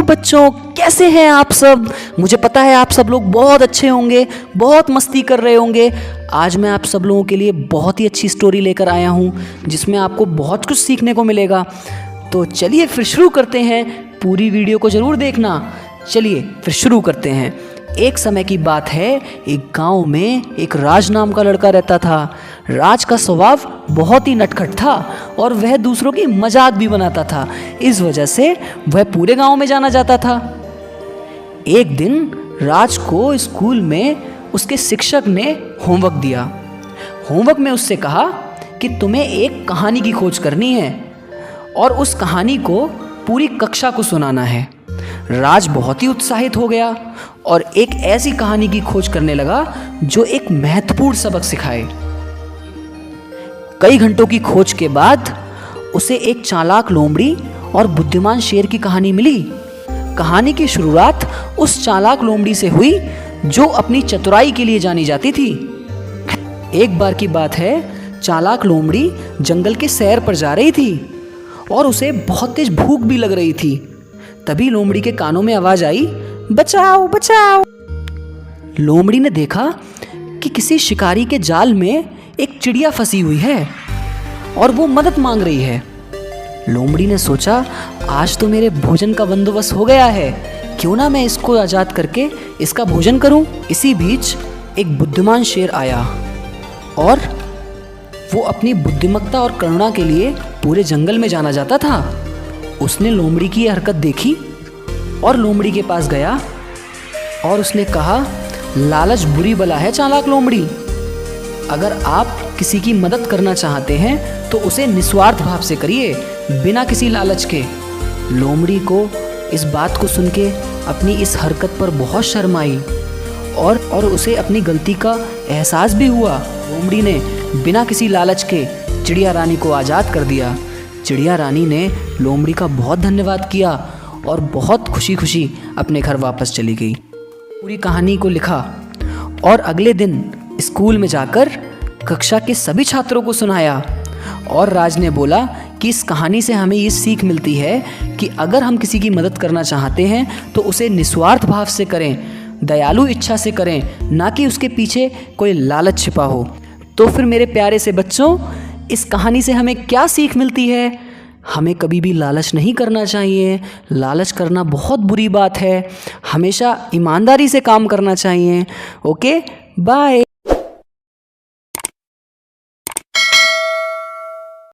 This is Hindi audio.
बच्चों, कैसे हैं आप सब। मुझे पता है आप सब लोग बहुत अच्छे होंगे, बहुत मस्ती कर रहे होंगे। आज मैं आप सब लोगों के लिए बहुत ही अच्छी स्टोरी लेकर आया हूँ जिसमें आपको बहुत कुछ सीखने को मिलेगा। तो चलिए फिर शुरू करते हैं। पूरी वीडियो को ज़रूर देखना। चलिए फिर शुरू करते हैं। एक समय की बात है, एक गांव में एक राज नाम का लड़का रहता था। राज का स्वभाव बहुत ही नटखट था और वह दूसरों की मजाक भी बनाता था। इस वजह से वह पूरे गांव में जाना जाता था। एक दिन राज को स्कूल में उसके शिक्षक ने होमवर्क दिया। होमवर्क में उससे कहा कि तुम्हें एक कहानी की खोज करनी है और उस कहानी को पूरी कक्षा को सुनाना है। राज बहुत ही उत्साहित हो गया और एक ऐसी कहानी की खोज करने लगा जो एक महत्वपूर्ण सबक सिखाए। कई घंटों की खोज के बाद उसे एक चालाक लोमड़ी और बुद्धिमान शेर की कहानी मिली। कहानी की शुरुआत उस चालाक लोमड़ी से हुई जो अपनी चतुराई के लिए जानी जाती थी। एक बार की बात है, चालाक लोमड़ी जंगल के सैर पर जा रही थी और उसे बहुत तेज भूख भी लग रही थी। तभी लोमड़ी के कानों में आवाज आई, बचाओ बचाओ। लोमड़ी ने देखा कि किसी शिकारी के जाल में एक चिड़िया फंसी हुई है और वो मदद मांग रही है। लोमड़ी ने सोचा, आज तो मेरे भोजन का बंदोबस्त हो गया है, क्यों ना मैं इसको आजाद करके इसका भोजन करूं। इसी बीच एक बुद्धिमान शेर आया और वो अपनी बुद्धिमत्ता और करुणा के लिए पूरे जंगल में जाना जाता था। उसने लोमड़ी की यह हरकत देखी और लोमड़ी के पास गया और उसने कहा, लालच बुरी बला है चालाक लोमड़ी। अगर आप किसी की मदद करना चाहते हैं तो उसे निस्वार्थ भाव से करिए, बिना किसी लालच के। लोमड़ी को इस बात को सुन के अपनी इस हरकत पर बहुत शर्म आई और उसे अपनी गलती का एहसास भी हुआ। लोमड़ी ने बिना किसी लालच के चिड़िया रानी को आज़ाद कर दिया। चिड़िया रानी ने लोमड़ी का बहुत धन्यवाद किया और बहुत खुशी खुशी अपने घर वापस चली गई। पूरी कहानी को लिखा और अगले दिन स्कूल में जाकर कक्षा के सभी छात्रों को सुनाया। और राज ने बोला कि इस कहानी से हमें ये सीख मिलती है कि अगर हम किसी की मदद करना चाहते हैं तो उसे निस्वार्थ भाव से करें, दयालु इच्छा से करें, ना कि उसके पीछे कोई लालच छिपा हो। तो फिर मेरे प्यारे से बच्चों, इस कहानी से हमें क्या सीख मिलती है? हमें कभी भी लालच नहीं करना चाहिए। लालच करना बहुत बुरी बात है। हमेशा ईमानदारी से काम करना चाहिए। Okay, bye.